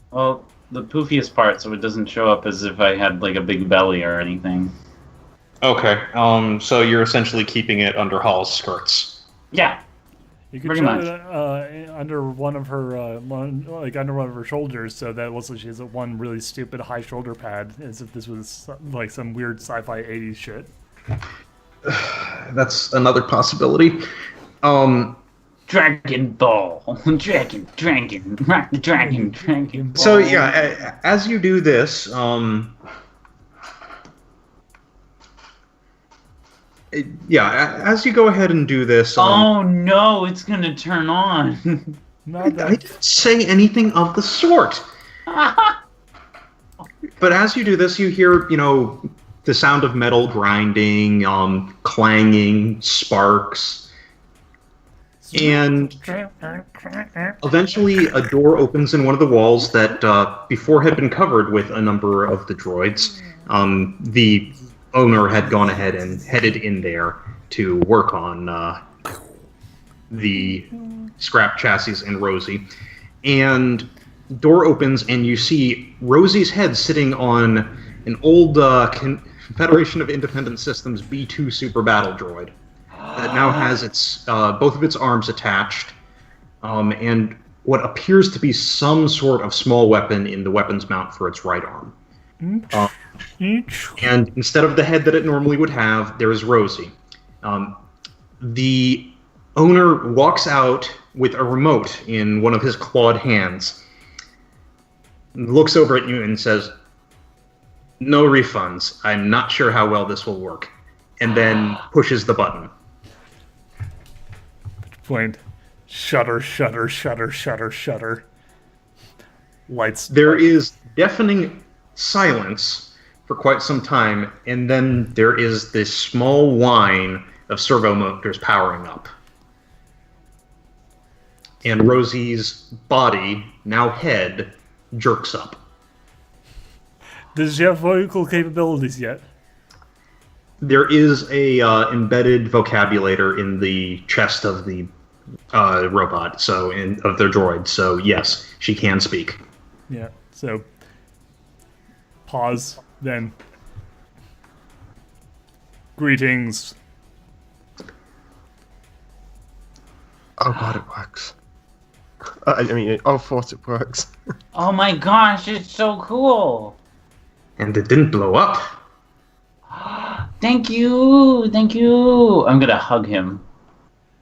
Well, the poofiest part, so it doesn't show up as if I had like a big belly or anything. Okay. So you're essentially keeping it under Hall's skirts. Yeah. You could Pretty show much. it under one of her, under one of her shoulders, so that it looks like she has one really stupid high shoulder pad, as if this was like some weird sci-fi '80s shit. That's another possibility. Dragon Ball. Dragon. Rock the dragon. So yeah, as you do this, as you go ahead and do this. Oh no, it's gonna turn on. Not that I didn't say anything of the sort. But as you do this, you hear, the sound of metal grinding, clanging, sparks. And eventually a door opens in one of the walls that before had been covered with a number of the droids. The owner had gone ahead and headed in there to work on the scrap chassis and Rosie. And door opens and you see Rosie's head sitting on an old Federation of Independent Systems B2 Super Battle Droid that now has its both of its arms attached, and what appears to be some sort of small weapon in the weapons mount for its right arm. And instead of the head that it normally would have, there is Rosie. The owner walks out with a remote in one of his clawed hands, looks over at you and says, "No refunds. I'm not sure how well this will work," and then pushes the button. point. Shudder, shudder, shudder, shudder, shudder. Lights. There is deafening silence for quite some time, and then there is this small whine of servo motors powering up. And Rosie's body, now head, jerks up. Does she have vocal capabilities yet? There is a embedded vocabulator in the chest of the robot, of their droid. So yes, she can speak. Yeah. So pause. Then greetings. Oh god, it works. I mean, of course it works. Oh my gosh, it's so cool. And it didn't blow up. Thank you. I'm gonna hug him,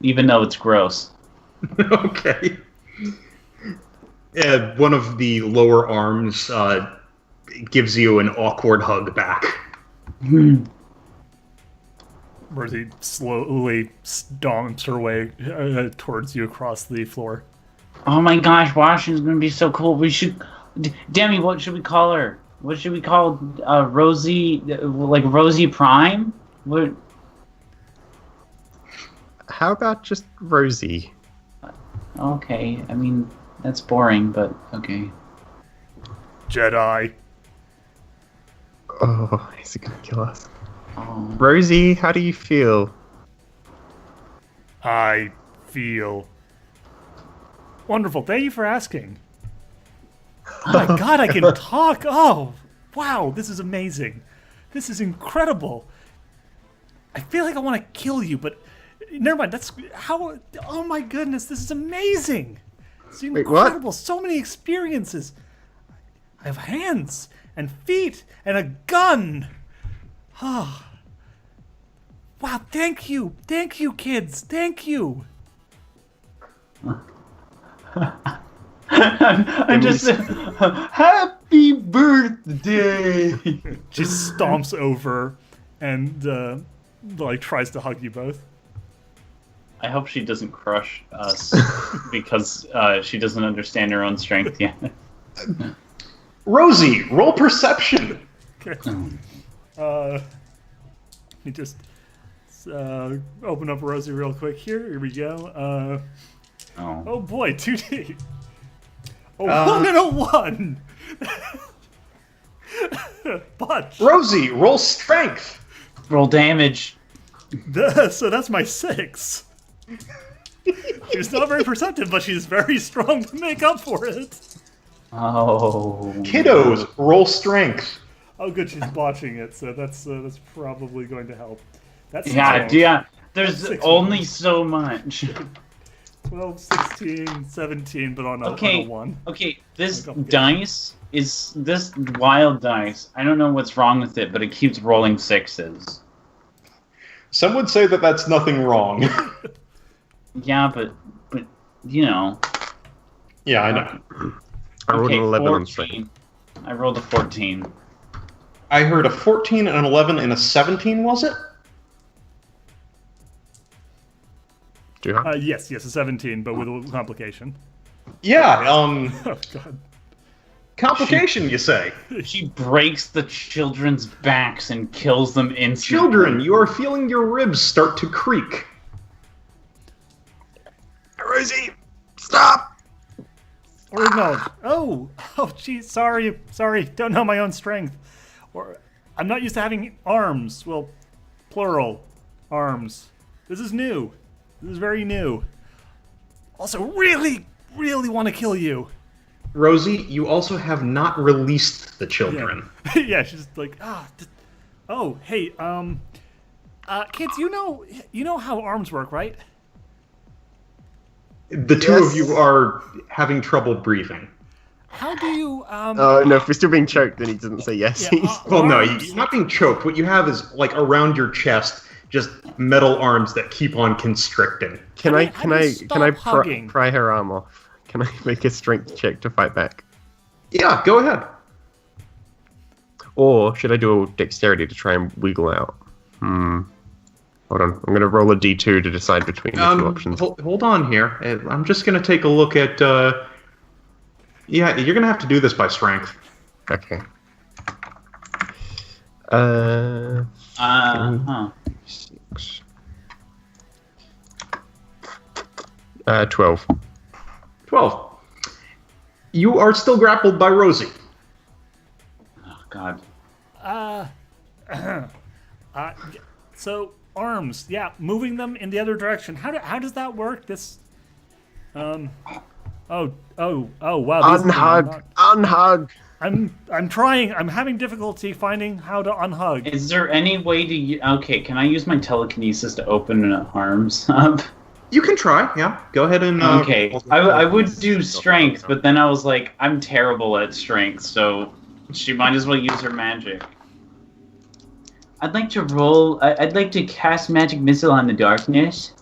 even though it's gross. Okay. One of the lower arms gives you an awkward hug back. Rosie slowly stomps her way towards you across the floor. Oh my gosh, Washen's gonna be so cool. We should, Demi, what should we call her? What should we call Rosie? Like Rosie Prime? What? How about just Rosie? Okay, I mean that's boring, but okay. Jedi. Oh, he's gonna kill us. Oh. Rosie, how do you feel? I feel wonderful. Thank you for asking. Oh my god, I can talk! Oh, wow, this is amazing. This is incredible. I feel like I want to kill you, but never mind. That's how. Oh my goodness, this is amazing. It's incredible. So many experiences. I have hands and feet and a gun. Oh. Wow, thank you, kids, thank you. I'm just happy birthday. Just stomps over and like tries to hug you both. I hope she doesn't crush us because she doesn't understand her own strength yet. Rosie, roll perception. Okay. You just open up Rosie real quick here. Here we go. Oh boy, 2D. A 1 and a 1. But Rosie, roll strength. Roll damage. So that's my 6. She's not very perceptive, but she's very strong to make up for it. Oh. Kiddos, roll strength. Oh, good, she's botching it, so that's probably going to help. That's Yeah. There's only so much. 12, 16, 17, but on a 1. Okay, this dice is this wild dice. I don't know what's wrong with it, but it keeps rolling 6s. Some would say that that's nothing wrong. Yeah, but you know. Yeah, I know. I rolled an 11 on 14. strength. I rolled a 14. I heard a 14, an 11, and a 17, was it? Yes, a 17, but with a complication. Yeah, Oh, God. complication, you say? She breaks the children's backs and kills them instantly. Children, you are feeling your ribs start to creak. Rosie, stop! Or no. Oh, geez, sorry. Don't know my own strength. Or I'm not used to having arms. Well, plural arms. This is new. This is very new. Also, really want to kill you. Rosie, you also have not released the children. Yeah, yeah, she's like, hey, kids, you know how arms work, right? The two of you are having trouble breathing. How do you, Oh, no, if we're still being choked, then he doesn't say yes. Yeah, Well, no, arms. you're not being choked. What you have is, like, around your chest, just metal arms that keep on constricting. Can I hugging? pry her arm off? Can I make a strength check to fight back? Yeah, go ahead. Or should I do a dexterity to try and wiggle out? Hold on, I'm going to roll a d2 to decide between the two options. Hold on here. I'm just going to take a look at... Yeah, you're going to have to do this by strength. Okay. 6. 12. 12. You are still grappled by Rosie. Oh, God. So arms, yeah, moving them in the other direction. How does that work? This, oh wow. Unhug. I'm trying. I'm having difficulty finding how to unhug. Is there any way to... Okay, can I use my telekinesis to open arms up? You can try, yeah. Go ahead and... Okay, I would do strength, but then I was like, I'm terrible at strength, so she might as well use her magic. I'd like to roll... I'd like to cast Magic Missile on the darkness.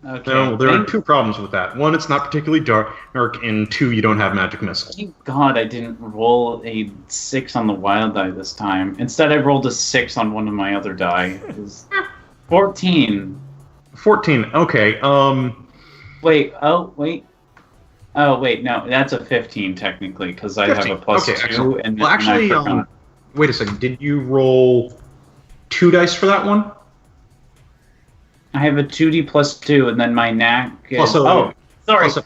Okay. No, there are two problems with that. One, it's not particularly dark, and two, you don't have magic missile. Thank God I didn't roll a 6 on the wild die this time. Instead, I rolled a 6 on one of my other die. It was 14. 14, okay. Wait, no, that's a 15 technically, because I have a plus 2. Excellent. And well, actually, wait a second. Did you roll 2 dice for that one? I have a 2d plus 2, and then my knack is... Sorry.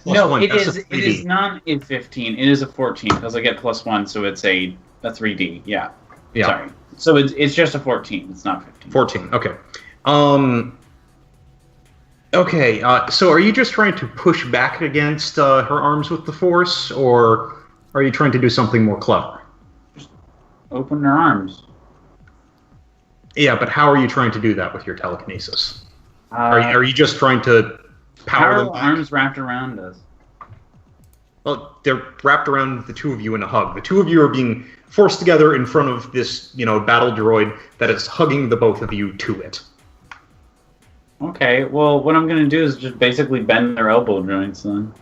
No, one. it That's is. It is not a 15. It is a 14 because I get plus 1, so it's a 3d. Yeah. Sorry. So it's just a 14. It's not 15. 14. Okay. Okay. So are you just trying to push back against her arms with the force, or are you trying to do something more clever? open her arms. Yeah, but how are you trying to do that with your telekinesis? Are How you just trying to power are them the back? arms wrapped around us? Well, they're wrapped around the two of you in a hug. The two of you are being forced together in front of this, battle droid that is hugging the both of you to it. Okay, well, what I'm gonna do is just basically bend their elbow joints then.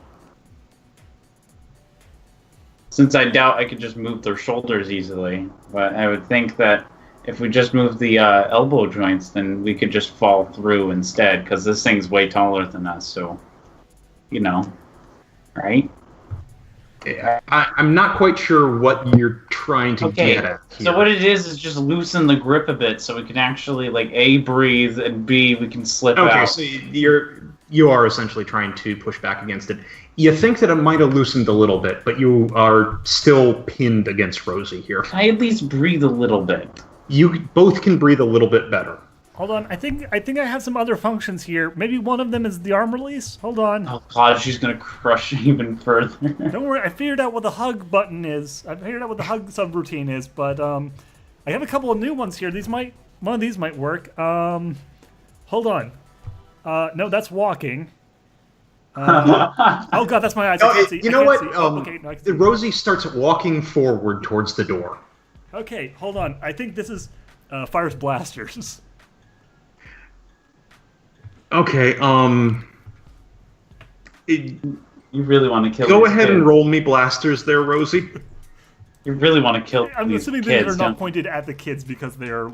Since I doubt I could just move their shoulders easily, but I would think that if we just move the elbow joints, then we could just fall through instead, because this thing's way taller than us, so, right? I'm not quite sure what you're trying to get at here. So what it is just loosen the grip a bit so we can actually, A, breathe, and B, we can slip out. Okay, so you are essentially trying to push back against it. You think that it might have loosened a little bit, but you are still pinned against Rosie here. Can I at least breathe a little bit? You both can breathe a little bit better. Hold on, I think I have some other functions here. Maybe one of them is the arm release? Hold on. Oh god, she's gonna crush even further. Don't worry, I figured out what the hug button is. I figured out what the hug subroutine is, but I have a couple of new ones here. One of these might work. Hold on. No, that's walking. Oh god, that's my eyes. I can't see. You know what? Okay, no, I can see. Rosie starts walking forward towards the door. Okay, hold on. I think this is fires blasters. Okay, You really want to kill go these ahead and kids. roll me blasters there, Rosie. You really want to kill I'm these assuming kids, these are don't not pointed at the kids because they are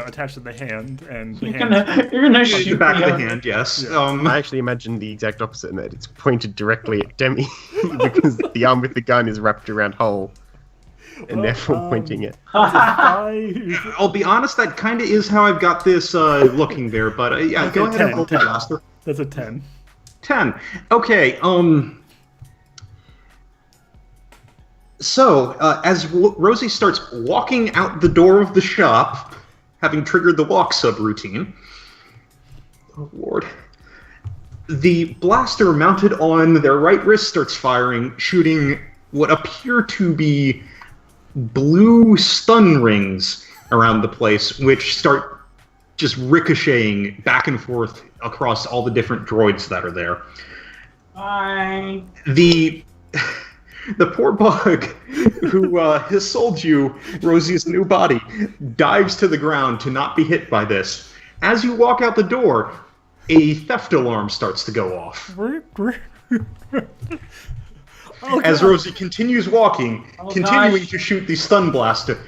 attached to the hand and the You're hand. gonna The shoot back of the me. hand, yes. Yeah. I actually imagine the exact opposite in that it's pointed directly at Demi because the arm with the gun is wrapped around Hole and Well, therefore pointing it. I'll be honest, that kind of is how I've got this looking there, but yeah, Okay, go ahead 10, and roll the 10. blaster. That's a 10. 10. Okay, So, as Rosie starts walking out the door of the shop, having triggered the walk subroutine, oh lord, the blaster mounted on their right wrist starts firing, shooting what appear to be blue stun rings around the place, which start just ricocheting back and forth across all the different droids that are there. Bye. The poor bug who has sold you Rosie's new body dives to the ground to not be hit by this. As you walk out the door, a theft alarm starts to go off. As Rosie continues walking, continuing to shoot the stun blaster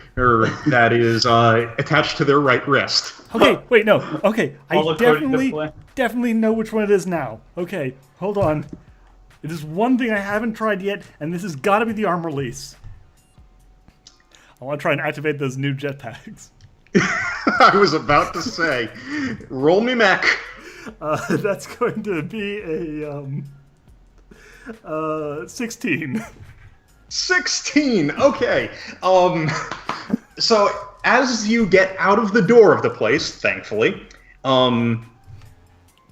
that is attached to their right wrist. Okay, wait, no. Okay, All I according to plan. definitely know which one it is now. Okay, hold on. It is one thing I haven't tried yet, and this has got to be the arm release. I want to try and activate those new jetpacks. I was about to say, roll me mech. That's going to be a 16. 16. Okay. So as you get out of the door of the place, thankfully,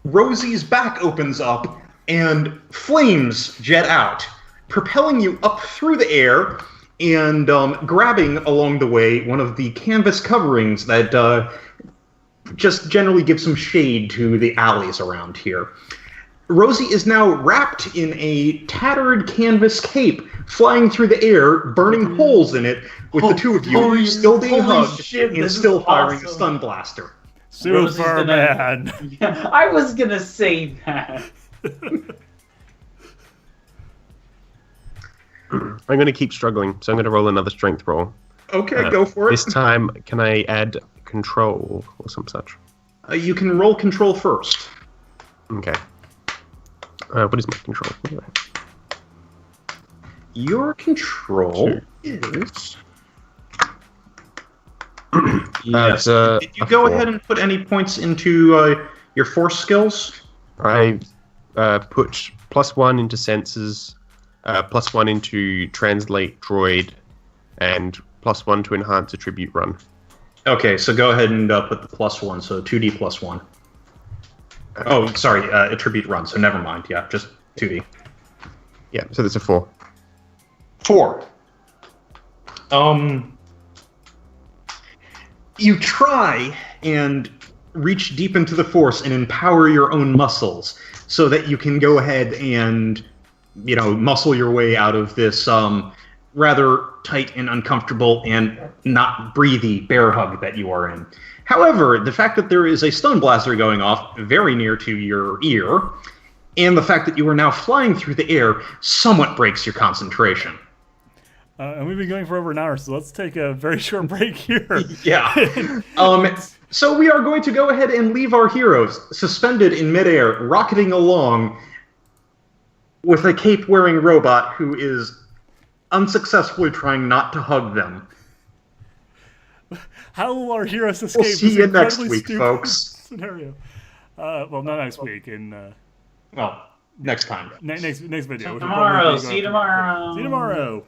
Rosie's back opens up and flames jet out, propelling you up through the air and grabbing along the way one of the canvas coverings that just generally give some shade to the alleys around here. Rosie is now wrapped in a tattered canvas cape, flying through the air, burning holes in it, with the two of you still being hugged and still firing a stun blaster. Superman. Yeah, I was gonna say that. I'm going to keep struggling, so I'm going to roll another strength roll. Okay, go for it. This time, can I add control or some such? You can roll control first. Okay. What is my control? What do I have? Your control is... Yes. Did you go ahead and put any points into your force skills? I put +1 into senses, +1 into translate droid, and +1 to enhance attribute run. Okay, so go ahead and put the +1, so 2d +1. Oh, sorry, attribute run, so never mind. Yeah, just 2d. Yeah, so that's a 4. 4. you try and reach deep into the Force and empower your own muscles so that you can go ahead and, muscle your way out of this rather tight and uncomfortable and not breathy bear hug that you are in. However, the fact that there is a stun blaster going off very near to your ear, and the fact that you are now flying through the air somewhat breaks your concentration. And we've been going for over an hour, so let's take a very short break here. Yeah. So we are going to go ahead and leave our heroes suspended in midair, rocketing along with a cape-wearing robot who is unsuccessfully trying not to hug them. How will our heroes escape? We'll see this you next incredibly week, stupid folks. Scenario. Well, not next week. Well, next time. Next video. Tomorrow. See you tomorrow. See you tomorrow.